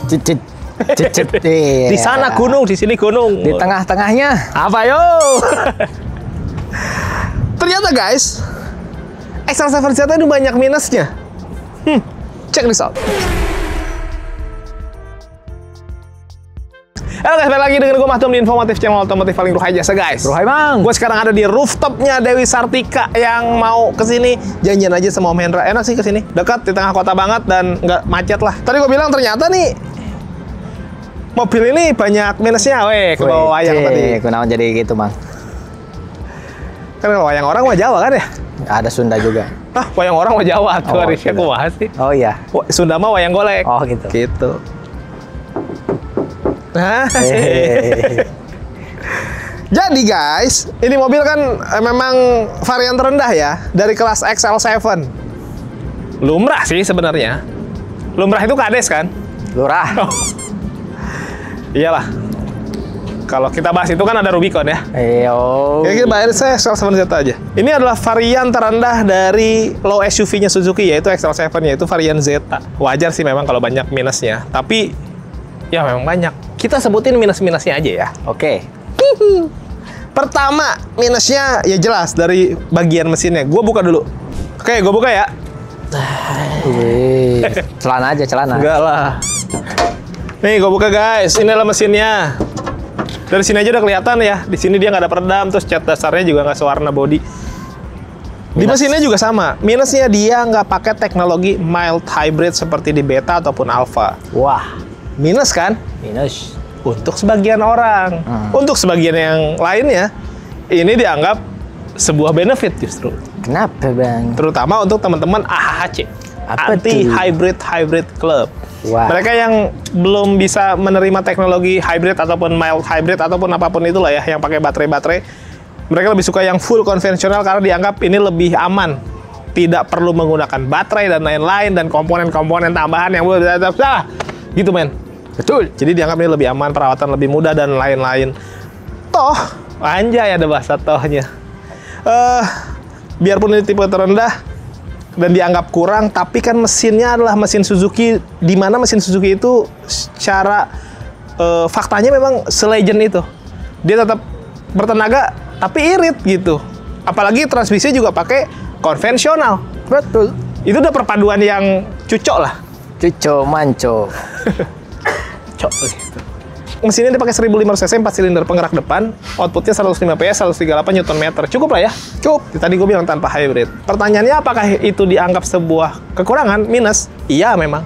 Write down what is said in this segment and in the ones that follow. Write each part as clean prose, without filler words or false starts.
Cicit. Di sana gunung, di sini gunung. Di tengah-tengahnya Apa yo? Ternyata guys, XL7Z ini banyak minusnya. Check this out. Halo guys, balik lagi dengan gue Mahtum di Informatif Channel Otomotif paling Ruhai Jasa guys. Ruhai bang. Gue sekarang ada di rooftopnya Dewi Sartika. Yang mau kesini janjian aja sama Om Hendra. Enak sih kesini, dekat di tengah kota banget dan nggak macet lah. Tadi gue bilang ternyata nih mobil ini banyak minusnya. Weh, kalau wayang tadi. Kenapa jadi gitu bang? Kan kalau wayang orang mah Jawa kan ya? Ada Sunda juga. Ah, wayang orang mah Jawa tuh, Arisya kumaha sih. Oh iya. Sunda mah wayang golek. Oh gitu. Gitu. Nah. Jadi guys, ini mobil kan memang varian terendah ya, dari kelas XL7. Lumrah sih sebenarnya. Lumrah itu kades kan? Lurah. Oh. Iyalah. Kalau kita bahas itu kan ada Rubicon ya. Eyo. Ya, kita bayar saya XL7Z aja. Ini adalah varian terendah dari low SUV-nya Suzuki, yaitu XL7, yaitu varian Zeta. Wajar sih memang kalau banyak minusnya, tapi ya memang banyak. Kita sebutin minus-minusnya aja ya. Oke. Pertama, minusnya ya jelas dari bagian mesinnya. Gue buka dulu. Oke, gue buka ya. Wih. Celana aja, celana. Enggak lah. Nih, gue buka guys. Ini adalah mesinnya. Dari sini aja udah kelihatan ya. Di sini dia nggak ada peredam, terus cat dasarnya juga nggak sewarna body. Di mesinnya juga sama. Minusnya dia nggak pakai teknologi mild hybrid seperti di Beta ataupun Alfa. Wah. Minus kan? Minus. Untuk sebagian orang. Untuk sebagian yang lainnya, ini dianggap sebuah benefit justru. Kenapa bang? Terutama untuk teman-teman AHC. Apa Anti tuh? Hybrid Club. Wah. Mereka yang belum bisa menerima teknologi hybrid ataupun mild hybrid ataupun apapun itulah ya, yang pakai baterai-baterai, mereka lebih suka yang full konvensional karena dianggap ini lebih aman. Tidak perlu menggunakan baterai dan lain-lain dan komponen-komponen tambahan yang gitu men. Betul. Jadi dianggap ini lebih aman, perawatan lebih mudah dan lain-lain. Toh, anjay ada bahasa tohnya. Biarpun ini tipe terendah dan dianggap kurang, tapi kan mesinnya adalah mesin Suzuki, di mana mesin Suzuki itu secara faktanya memang selegend itu. Dia tetap bertenaga tapi irit gitu. Apalagi transmisi juga pakai konvensional. Betul. Itu udah perpaduan yang cucok lah. Cuco manco. Cok gitu. Mesin ini dipakai 1500 cc 4 silinder penggerak depan, outputnya 105 PS, 138 Nm. Cukup lah ya. Cukup. Tadi gue bilang tanpa hybrid. Pertanyaannya apakah itu dianggap sebuah kekurangan, minus? Iya memang.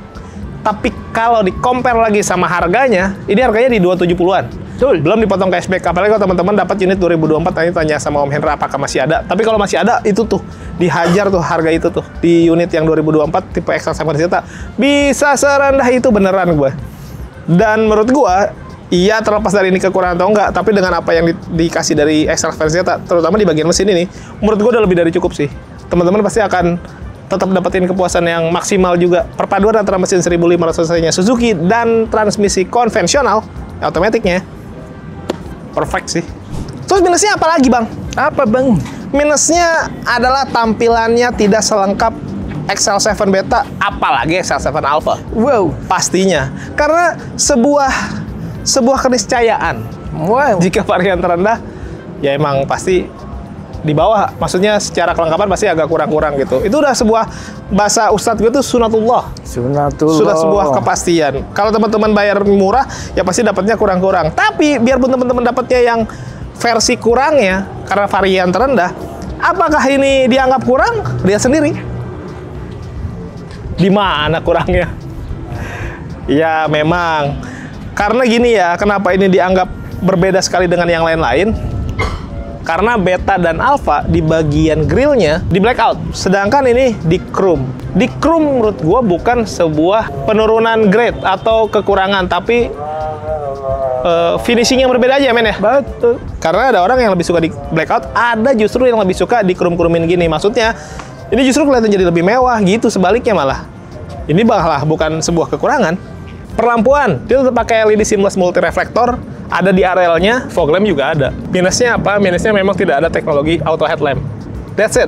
Tapi kalau di-compare lagi sama harganya, ini harganya di 270-an. Betul. Belum dipotong cashback. Apalagi kalau teman-teman dapat unit 2024, nanti tanya sama Om Hendra apakah masih ada. Tapi kalau masih ada, itu tuh dihajar tuh harga itu tuh. Di unit yang 2024 tipe XL7Z bisa serendah itu beneran gue. Dan menurut gue, iya terlepas dari ini kekurangan atau enggak, tapi dengan apa yang dikasih dari XL7Z, terutama di bagian mesin ini, menurut gue udah lebih dari cukup sih. Teman-teman pasti akan tetap dapetin kepuasan yang maksimal juga. Perpaduan antara mesin 1500 cc-nya Suzuki dan transmisi konvensional, otomatiknya, perfect sih. Terus minusnya apa lagi bang? Apa bang? Minusnya adalah tampilannya tidak selengkap XL7 Beta, apalagi XL7 Alpha. Wow. Pastinya. Karena sebuah keniscayaan. Wow. Jika varian terendah, ya emang pasti di bawah. Maksudnya secara kelengkapan pasti agak kurang-kurang gitu. Itu udah sebuah bahasa ustadz gue tuh sunatullah. Sunatullah. Sudah sebuah kepastian. Kalau teman-teman bayar murah, ya pasti dapatnya kurang-kurang. Tapi biarpun teman-teman dapatnya yang versi kurangnya, karena varian terendah, apakah ini dianggap kurang? Lihat sendiri. Di mana kurangnya? Ya memang. Karena gini ya, kenapa ini dianggap berbeda sekali dengan yang lain-lain? Karena Beta dan Alpha di bagian grillnya di blackout, sedangkan ini di chrome. Di chrome menurut gua bukan sebuah penurunan grade atau kekurangan, tapi finishing yang berbeda aja men ya. Betul. Karena ada orang yang lebih suka di blackout, ada justru yang lebih suka di chrome-chromein gini. Maksudnya ini justru kelihatan jadi lebih mewah gitu, sebaliknya malah. Ini malah bukan sebuah kekurangan. Perlampuan, dia tetap pakai LED seamless multi reflektor, ada di arealnya, fog lamp juga ada. Minusnya apa? Minusnya memang tidak ada teknologi auto headlamp. That's it.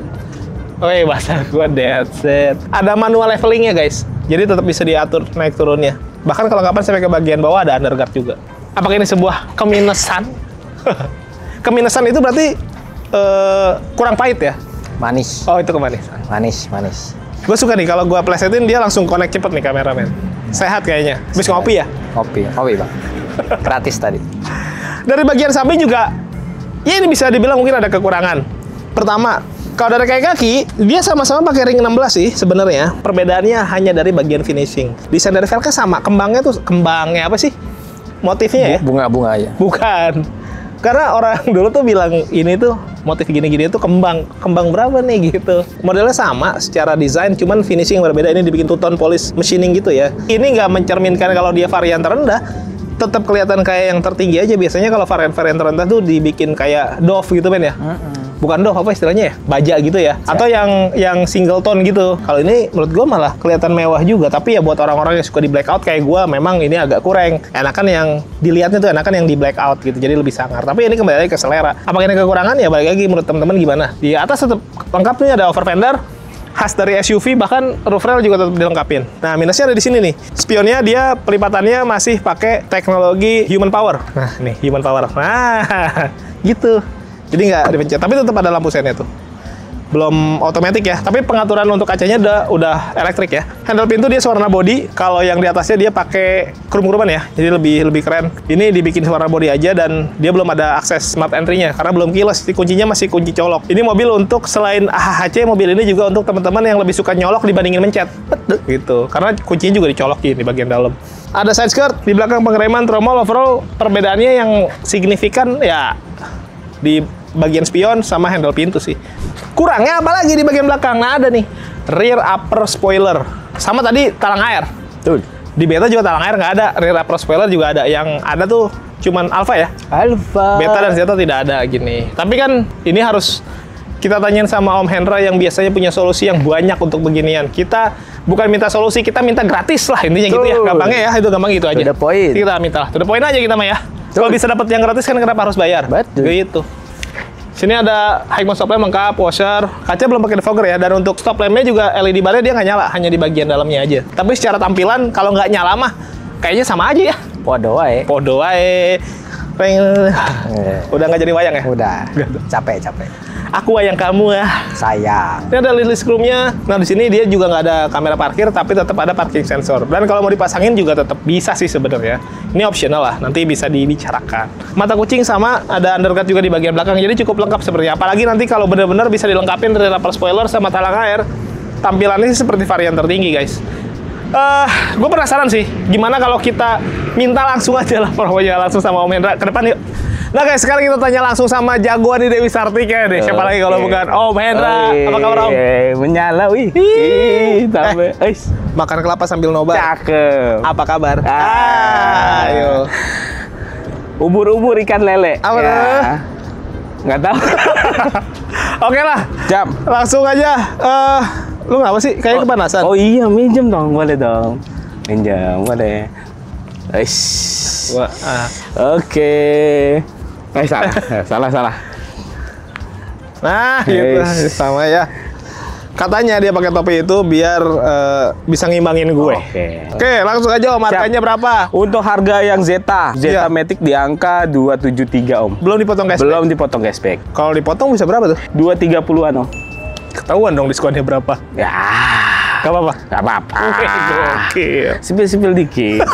Bahasa gua that's it. Ada manual levelingnya guys, jadi tetap bisa diatur naik turunnya. Bahkan kelengkapan sampai ke bagian bawah ada underguard juga. Apakah ini sebuah keminusan? Keminusan itu berarti kurang pahit ya? Manis. Oh, itu kemanisan. Manis. Gue suka nih kalau gue plesetin dia langsung connect cepet nih kameramen. Sehat kayaknya. Habis ngopi ya? Kopi Bang. Gratis tadi. Dari bagian samping juga, ya ini bisa dibilang mungkin ada kekurangan. Pertama, kalau dari kaki, dia sama-sama pakai ring 16 sih sebenarnya. Perbedaannya hanya dari bagian finishing. Desain dari velgnya sama, kembangnya apa sih? Motifnya ya? Bunga-bunga aja. Bukan. Karena orang dulu tuh bilang ini tuh motif gini-gini tuh kembang berapa nih gitu. Modelnya sama secara desain, cuman finishing yang berbeda. Ini dibikin two-tone polish machining gitu ya. Ini nggak mencerminkan kalau dia varian terendah, tetap kelihatan kayak yang tertinggi aja. Biasanya kalau varian terendah tuh dibikin kayak Dove gitu kan ya. Bukan Dove, apa istilahnya ya? Baja gitu ya. Atau yang single tone gitu. Kalau ini menurut gue malah kelihatan mewah juga. Tapi ya buat orang-orang yang suka di blackout kayak gue, memang ini agak kurang. Enakan yang dilihatnya tuh enakan yang di blackout gitu. Jadi lebih sangar. Tapi ini kembali lagi ke selera. Apakah ini kekurangan? Ya balik lagi menurut teman-teman gimana. Di atas tetap lengkap nih, ada over fender. Khas dari SUV, bahkan roof rail juga tetap dilengkapin. Nah, minusnya ada di sini nih. Spionnya dia pelipatannya masih pakai teknologi human power. Nah, nih human power. Nah, gitu. Jadi nggak dipencet, tapi tetap ada lampu sennya tuh. Belum otomatis ya, tapi pengaturan untuk kacanya udah elektrik ya. Handle pintu dia warna body, kalau yang di atasnya dia pakai krum-kruman ya, jadi lebih keren. Ini dibikin warna body aja dan dia belum ada akses smart entry-nya karena belum keyless. Kuncinya masih kunci colok. Ini mobil untuk selain AHC, mobil ini juga untuk teman-teman yang lebih suka nyolok dibandingin mencet. Gitu, karena kuncinya juga dicolokin di bagian dalam. Ada side skirt, di belakang pengereman, tromol, overall perbedaannya yang signifikan ya di bagian spion sama handle pintu sih. Kurangnya apa lagi di bagian belakang? Nah, ada nih rear upper spoiler. Sama tadi talang air. Tuh. Di beta juga talang air nggak ada. Rear upper spoiler juga ada. Yang ada tuh cuman Alfa ya. Alfa. Beta dan Zeta tidak ada gini. Tapi kan ini harus kita tanyain sama Om Hendra yang biasanya punya solusi yang banyak untuk beginian. Kita bukan minta solusi, kita minta gratis lah intinya gitu ya. Gampangnya ya, itu gampang gitu aja. To the point. Kita minta lah. To the point aja kita mah ya. Kalau bisa dapat yang gratis kan kenapa harus bayar? Betul. Gitu. Sini ada high mount stop lamp lengkap, washer, kaca belum pakai defogger ya, dan untuk stop lampnya juga LED barnya dia nggak nyala, hanya di bagian dalamnya aja. Tapi secara tampilan kalau nggak nyala mah kayaknya sama aja ya. Podo wae. Podo wae. Udah nggak jadi wayang ya? Udah. Capek. Aku wayang kamu ya. Sayang. Ini ada list room-nya. Nah, di sini dia juga nggak ada kamera parkir, tapi tetap ada parking sensor. Dan kalau mau dipasangin juga tetap bisa sih sebenarnya. Ini optional lah, nanti bisa dibicarakan. Mata kucing sama, ada underguard juga di bagian belakang, jadi cukup lengkap sebenarnya. Apalagi nanti kalau benar-benar bisa dilengkapin rear upper spoiler sama talang air, tampilannya sih seperti varian tertinggi, guys. Gue penasaran sih, gimana kalau kita minta langsung aja lah promonya langsung sama Om Hendra ke depan yuk. Nah guys, sekarang kita tanya langsung sama jagoan di Dewi Sartika deh. Siapa lagi kalau bukan Om Hendra? Apa kabar Om? Menyala, wih. Makan kelapa sambil nobar. Cakep. Apa kabar? Ayo. Ubur-ubur ikan lele. Apa tuh? Nggak tahu. Oke lah. Jam. Langsung aja. Lu ngapa sih? Kayaknya kepanasan. Oh iya, minjem dong. Boleh dong. Minjem, boleh. Oke. Salah. Nah, gitu. Sama ya. Katanya dia pakai topi itu biar bisa ngimbangin gue. Oke, langsung aja Om. Harganya berapa? Untuk harga yang Zeta Iya. Matic di angka 273 Om. Belum dipotong cashback? Belum dipotong cashback. Kalau dipotong bisa berapa tuh? 230-an Om. Ketahuan dong diskonnya berapa. Ya. Gak apa-apa? Gak apa-apa. Oke. Sipil-sipil dikit.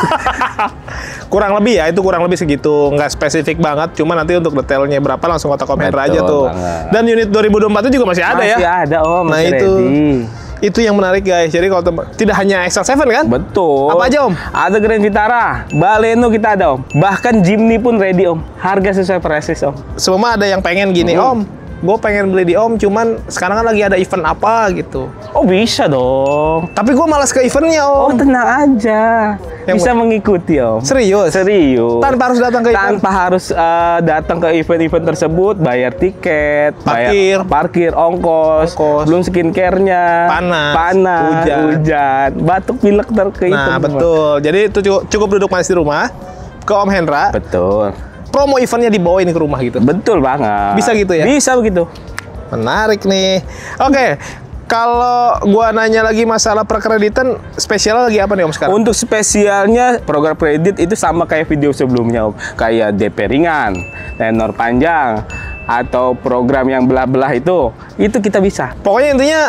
Kurang lebih ya, itu kurang lebih segitu. Nggak spesifik banget, cuma nanti untuk detailnya berapa langsung kontak Om Hendra aja tuh. Banget. Dan unit 2024 itu juga masih ada ya? Masih ada Om, Nah masih itu. ready. Itu yang menarik guys. Jadi kalau tidak hanya XL7 kan? Betul. Apa aja Om? Ada Grand Vitara, Baleno kita ada Om. Bahkan Jimny pun ready Om. Harga sesuai prices Om. Semua ada yang pengen gini, Om. Gue pengen beli di Om, cuman sekarang kan lagi ada event apa gitu. Oh bisa dong. Tapi gue malas ke eventnya Oh Om. tenang aja. Bisa mengikuti Om. Serius? Serius. Tanpa harus datang ke event? Tanpa harus datang ke event-event tersebut, bayar tiket, Parkir. bayar parkir, ongkos, belum skincare-nya, Panas, hujan, batuk pilek terkehitung. Nah betul. Jadi itu cukup duduk manis di rumah ke Om Hendra. Betul. Promo eventnya dibawain ke rumah gitu. Betul banget. Bisa gitu ya? Bisa begitu. Menarik nih. Oke. Kalau gua nanya lagi masalah perkreditan, spesial lagi apa nih Om sekarang? Untuk spesialnya program kredit itu sama kayak video sebelumnya Om. Kayak DP ringan, tenor panjang, atau program yang belah-belah itu kita bisa. Pokoknya intinya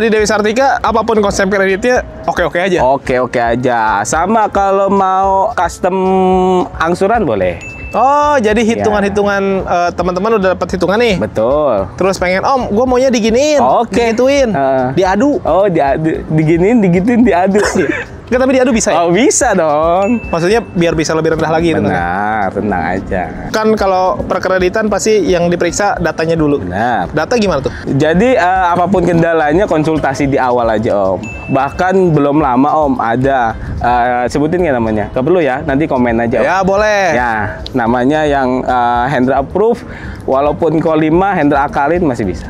di Dewi Sartika apapun konsep kreditnya oke-oke aja. Oke aja. Sama kalau mau custom angsuran boleh. Oh, jadi hitungan-hitungan teman-teman udah dapat hitungan nih. Betul. Terus pengen Om, gue maunya diginiin, digituin, diadu. Oh, diginiin, digituin, diadu. Enggak, tapi diadu bisa ya? Oh, bisa dong. Maksudnya biar bisa lebih rendah lagi. Benar, tenang aja. Kan kalau perkreditan pasti yang diperiksa datanya dulu. Benar. Data gimana tuh? Jadi apapun kendalanya konsultasi di awal aja Om. Bahkan belum lama Om ada sebutin nggak namanya? Nggak perlu ya, nanti komen aja Om. Ya boleh. Ya, namanya yang Hendra approve. Walaupun Core 5 Hendra akalin masih bisa.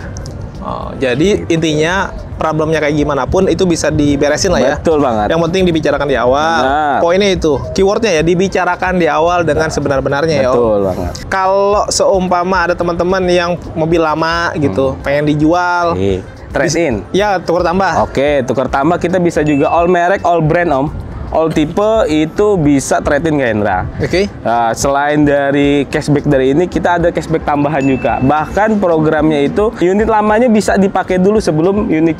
Oh, jadi intinya problemnya kayak gimana pun itu bisa diberesin lah ya. Betul banget. Yang penting dibicarakan di awal. Benar. Poinnya itu, keywordnya ya dibicarakan di awal dengan sebenar-benarnya ya. Betul banget. Kalau seumpama ada teman-teman yang mobil lama gitu, pengen dijual, Trade in. ya tukar tambah. Oke, tukar tambah kita bisa juga all merek, all brand Om. All tipe itu bisa trade in ke Hendra. Oke. Selain dari cashback dari ini, kita ada cashback tambahan juga. Bahkan programnya itu unit lamanya bisa dipakai dulu sebelum unit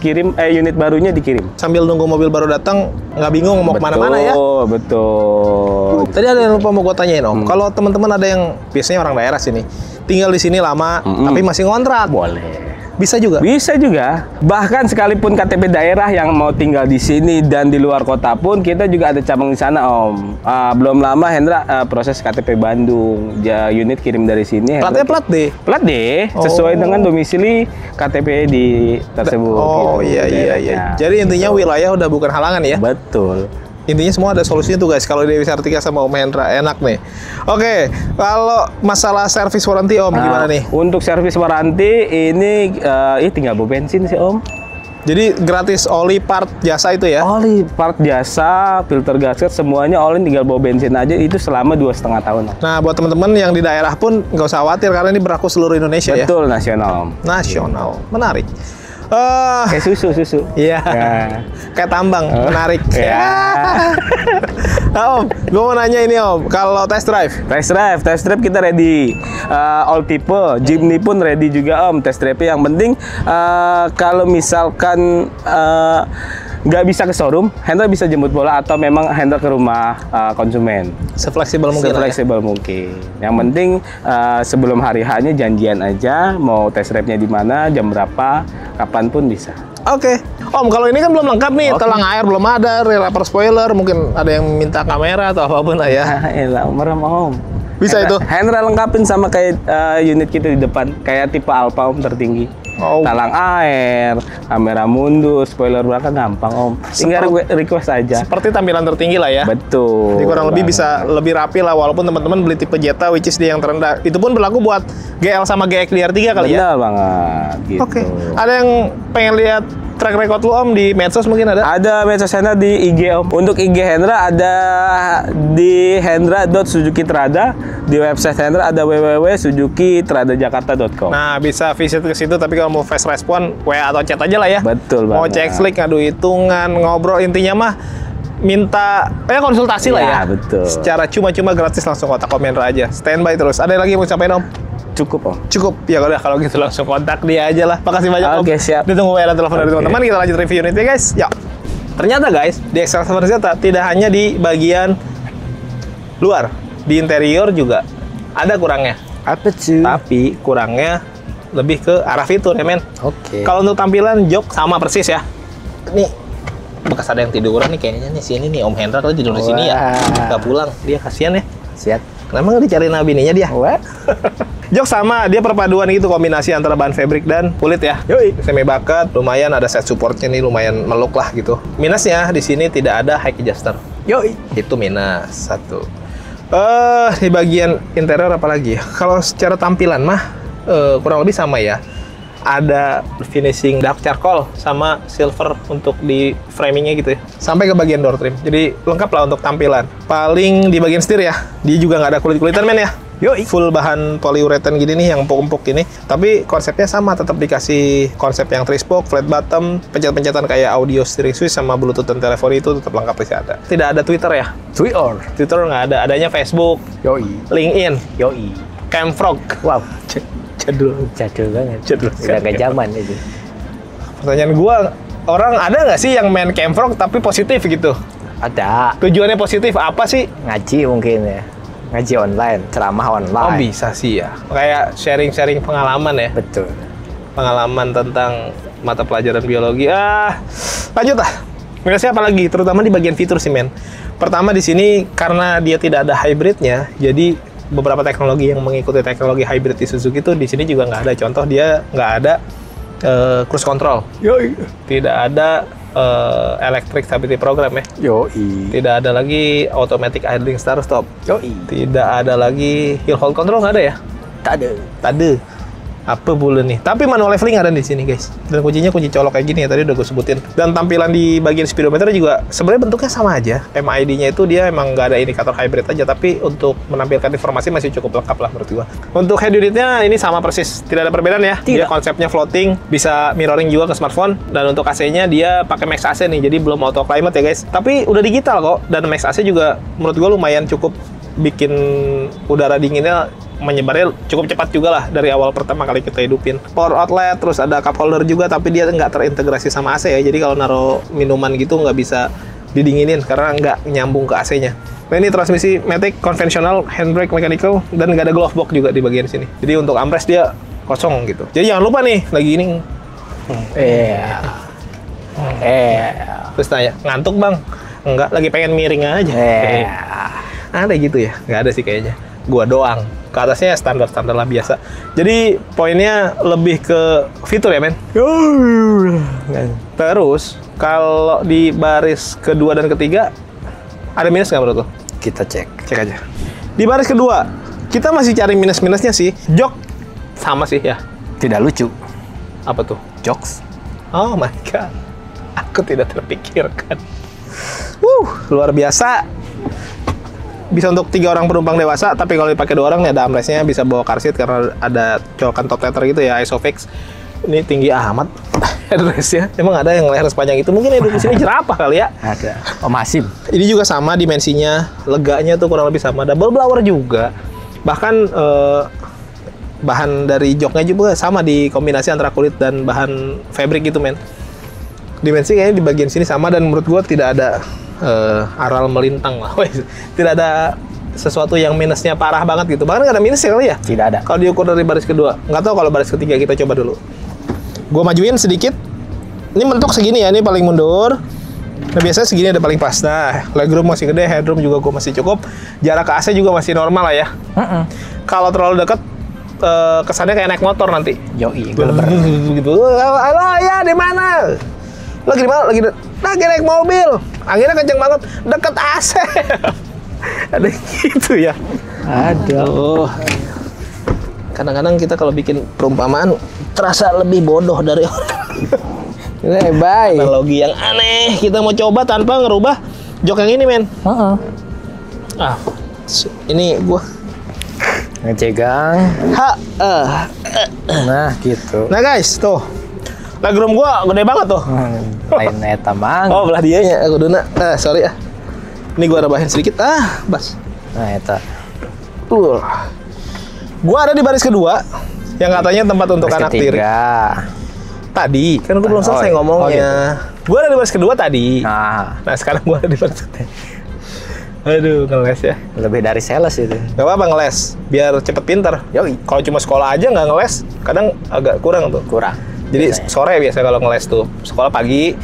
barunya dikirim. Sambil nunggu mobil baru datang, nggak bingung mau kemana-mana ya. Betul. Tadi ada yang lupa mau gue tanyain Om. Kalau teman-teman ada yang biasanya orang daerah sini, tinggal di sini lama, tapi masih ngontrak. Boleh. Bisa juga? Bisa juga. Bahkan sekalipun KTP daerah yang mau tinggal di sini dan di luar kota pun, kita juga ada cabang di sana Om. Belum lama Hendra proses KTP Bandung. Unit kirim dari sini. Platnya plat D? Plat D, sesuai dengan domisili KTP di tersebut. Oh gitu, iya. daerahnya. Jadi intinya wilayah udah bukan halangan ya? Betul. Intinya semua ada solusinya tuh guys. Kalau Dewi Sartika sama Om Hendra enak nih. Oke, kalau masalah servis warranty Om gimana nih? Untuk servis warranty ini tinggal bawa bensin sih Om. Jadi gratis oli part jasa itu ya? Oli, part jasa, filter gasket semuanya all in, tinggal bawa bensin aja itu selama 2,5 tahun. Nah, buat teman-teman yang di daerah pun nggak usah khawatir karena ini berlaku seluruh Indonesia ya? Betul, nasional Om. Nasional, menarik. Kayak susu. Iya. Nah. Kayak tambang, menarik. Ya. Nah, Om, gue mau nanya ini Om, kalau test drive Test drive kita ready. All tipe, Jimny pun ready juga Om. Test drive yang penting kalau misalkan nggak bisa ke showroom, Hendra bisa jemput bola atau memang Hendra ke rumah konsumen. Sefleksibel mungkin. Sefleksibel mungkin. Yang penting sebelum hari H-nya janjian aja, mau test drive-nya di mana, jam berapa, kapan pun bisa. Oke. Om, kalau ini kan belum lengkap nih, telang air belum ada, rear upper spoiler, mungkin ada yang minta kamera atau apapun lah ya. Elah, merem Om. Bisa itu? Hendra lengkapin sama kayak unit kita di depan, kayak tipe Alfa Om tertinggi. Oh. Talang air, kamera mundur, spoiler belakang gampang Om. Tinggal request aja. Seperti tampilan tertinggi lah ya. Betul. Jadi kurang lebih bisa lebih rapi lah, walaupun teman-teman beli tipe Jetta which is dia yang terendah. Itu pun berlaku buat GL sama GX DR3 kali ya. Benar banget gitu. Oke. Ada yang pengen lihat track record lu Om di medsos mungkin ada? Ada medsos Hendra di IG Om. Untuk IG Hendra ada di hendra.suzukitrada. Di website Hendra ada www.suzukitradajakarta.com. Nah, bisa visit ke situ, tapi kalau mau fast respon, WA atau chat aja lah ya. Betul banget. Mau cek slick, ngadu hitungan, ngobrol, intinya mah minta konsultasi lah ya. Betul. Secara cuma-cuma gratis langsung kontak Om Hendra aja. Standby terus. Ada lagi yang mau sampaikan Om? Cukup Om. Cukup. Ya udah kalau gitu langsung kontak dia aja lah. Makasih banyak Om. Oke, siap. Ditunggu WA dan telepon dari teman-teman. Kita lanjut review unitnya guys. Yuk. Ternyata guys, di Excelsior Zeta tidak hanya di bagian luar, di interior juga ada kurangnya. Apa cuy? Tapi kurangnya lebih ke arah fitur ya men. Oke. Kalau untuk tampilan jok sama persis ya. Nih bekas ada yang tiduran nih kayaknya nih sini nih Om Hendra tadi tidur di sini ya. Nggak pulang, dia kasihan ya. Siap. Kenapa nggak dicariin bininya dia? What? Jok sama, dia perpaduan gitu kombinasi antara bahan fabric dan kulit ya. Yoi. Semi bucket, lumayan ada set supportnya nih, lumayan meluk lah gitu. Minusnya di sini tidak ada high adjuster. Yoi. Itu minus satu. Di bagian interior apa lagi ya? Kalau secara tampilan mah kurang lebih sama ya. Ada finishing dark charcoal sama silver untuk di framingnya gitu ya. Sampai ke bagian door trim. Jadi lengkap lah untuk tampilan. Paling di bagian setir ya. Dia juga nggak ada kulit-kulitan men ya. Yoi. Full bahan polyurethane gini nih yang empuk-empuk ini. Tapi konsepnya sama, tetap dikasih konsep yang 3-spoke, flat bottom, pencet-pencetan kayak audio steering switch sama Bluetooth dan telepon itu tetap lengkap sih ada. Tidak ada Twitter ya? Twitter nggak ada, adanya Facebook, Yoi. LinkedIn, Yoi. Camfrog. Wow. Jadul. Jadul banget. Jadul. Udah ke zaman itu. Pertanyaan gua, orang ada nggak sih yang main Camfrog tapi positif gitu? Ada. Tujuannya positif apa sih? Ngaji mungkin ya. Ngaji online, ceramah Oh online. bisa sih ya. Kayak sharing-sharing pengalaman ya. Betul. Pengalaman tentang mata pelajaran biologi. Lanjut lah. Minusnya apa lagi? Terutama di bagian fitur sih, men. Pertama di sini karena dia tidak ada hybridnya, jadi beberapa teknologi yang mengikuti teknologi hybrid di Suzuki itu di sini juga nggak ada. Contoh dia nggak ada cruise control. Yoi. Tidak ada electric stability program ya. Yoi. Tidak ada lagi automatic idling start stop. Yoi. Tidak ada lagi hill hold control, nggak ada ya? Tak ada. Tak ada. Apa boleh nih? Tapi manual leveling ada di sini, guys. Dan kuncinya kunci colok kayak gini ya, tadi udah gue sebutin. Dan tampilan di bagian speedometer juga sebenarnya bentuknya sama aja. MID-nya itu dia emang nggak ada indikator hybrid aja, tapi untuk menampilkan informasi masih cukup lengkap lah menurut gue. Untuk head unitnya ini sama persis, tidak ada perbedaan ya. Dia konsepnya floating, bisa mirroring juga ke smartphone. Dan untuk AC-nya dia pakai Max AC nih, jadi belum auto climate ya guys. Tapi udah digital kok, dan Max AC juga menurut gue lumayan cukup bikin udara dinginnya menyebarnya cukup cepat juga lah dari awal pertama kali kita hidupin. Power outlet, terus ada cup holder juga, tapi dia nggak terintegrasi sama AC ya. Jadi kalau naruh minuman gitu nggak bisa didinginin karena nggak nyambung ke AC-nya. Nah ini transmisi matic konvensional, handbrake mechanical, dan nggak ada glove box juga di bagian sini. Jadi untuk armrest dia kosong gitu. Jadi jangan lupa nih, lagi ini. Terus tanya, ngantuk bang? Enggak, lagi pengen miring aja. Ada gitu ya? Nggak ada sih kayaknya. Gua doang. Ke atasnya standar-standar lah biasa. Jadi poinnya lebih ke fitur ya, men. Terus kalau di baris kedua dan ketiga ada minus nggak menurut lo? Kita cek. Cek aja. Di baris kedua kita masih cari minus-minusnya sih. Jok sama sih ya. Tidak lucu. Apa tuh? Jokes. Oh my god. Aku tidak terpikirkan. Luar biasa. Bisa untuk 3 orang penumpang dewasa, tapi kalau dipakai 2 orang nih ada armrestnya, bisa bawa car seat karena ada colokan top tether gitu ya, Isofix. Ini tinggi amat headrestnya. Emang ada yang leher sepanjang itu? Mungkin yang di sini jerapah kali ya. Ada. Om Hasim. Ini juga sama dimensinya, leganya tuh kurang lebih sama. Double blower juga. Bahkan bahan dari joknya juga sama, di kombinasi antara kulit dan bahan fabric gitu, men. Dimensi kayaknya di bagian sini sama, dan menurut gua tidak ada aral melintang lah. Tidak ada sesuatu yang minusnya parah banget gitu. Bahkan nggak ada minus ya kali ya? Tidak ada. Kalau diukur dari baris kedua. Nggak tahu kalau baris ketiga, kita coba dulu. Gue majuin sedikit. Ini mentok segini ya, ini paling mundur. Nah biasanya segini ada paling pas. Nah, legroom masih gede, headroom juga gue masih cukup. Jarak ke AC juga masih normal lah ya. Kalau terlalu dekat, kesannya kayak naik motor nanti. Yoi, gitu. Halo ya, di mana? Lagi di mana? Lagi naik mobil. Anginnya kenceng banget, deket AC. Ada gitu ya. Aduh. Kadang-kadang kita kalau bikin perumpamaan terasa lebih bodoh dari orang. Bye. Analogi yang aneh kita mau coba tanpa ngerubah jok yang ini, men. Ini gua Ngecegang. Nah, gitu. Nah guys, tuh legroom gua gede banget tuh. Lain eta mang. Oh, belah dianya aku duna. Sorry ya. Ini gua rebahin sedikit. Bas. Nah, eta. Gua ada di baris kedua yang katanya tempat untuk anak tiri. Tadi kan gua belum selesai ngomongnya. Gua ada di baris kedua tadi. Nah, sekarang gua ada di baris ketiga. Aduh, ngeles ya. Lebih dari sales itu. Gak apa-apa ngeles, biar cepet pinter. Yoi. Kalau cuma sekolah aja nggak ngeles, kadang agak kurang tuh. Kurang. Jadi biasanya. sore biasa kalau ngeles tuh. Sekolah pagi,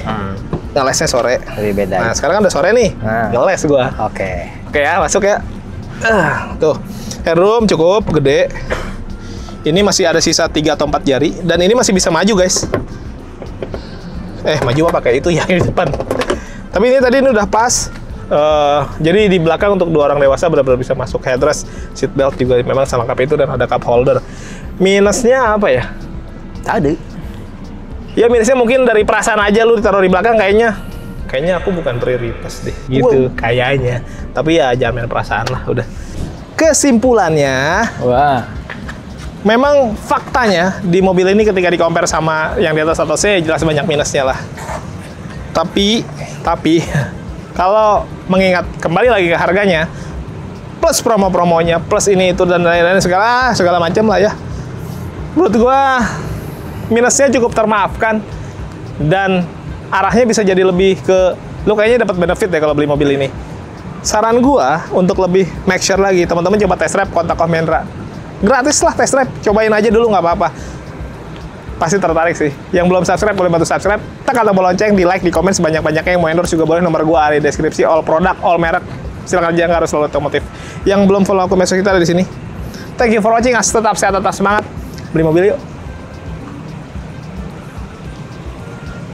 ngelesnya sore. Lebih beda. Nah, sekarang kan udah sore nih, ngeles gua. Oke. Oke ya, masuk ya. Tuh, headroom cukup gede. Ini masih ada sisa 3 atau 4 jari, dan ini masih bisa maju guys. Maju apa pakai itu ya di depan. Tapi ini tadi ini udah pas. Jadi di belakang untuk 2 orang dewasa benar-benar bisa masuk. Headrest, seat belt juga memang selengkap itu, dan ada cup holder. Minusnya apa ya? Tadi. Ya minusnya mungkin dari perasaan aja, lu ditaruh di belakang kayaknya aku bukan prioritas deh gitu. Kayaknya. Tapi ya jangan main perasaan lah udah. Kesimpulannya, Wah. memang faktanya di mobil ini ketika di-compare sama yang di atas atau C jelas banyak minusnya lah. Tapi kalau mengingat kembali lagi ke harganya, plus promo-promonya, plus ini itu dan lain-lain segala macam lah ya. Menurut gua minusnya cukup termaafkan dan arahnya bisa jadi lebih ke lu kayaknya dapat benefit ya kalau beli mobil ini. Saran gua untuk lebih make sure lagi, teman-teman coba test drive kontak Om Hendra. Gratis lah test drive, cobain aja dulu nggak apa-apa. Pasti tertarik sih. Yang belum subscribe boleh bantu subscribe. Tekan tombol lonceng, di like, di komen sebanyak-banyaknya. Yang mau endorse juga boleh, nomor gua ada di deskripsi. All produk, all merek. Silakan aja, nggak harus selalu otomotif. Yang belum follow akun medsos kita ada di sini. Thank you for watching. Tetap sehat, tetap semangat. Beli mobil yuk.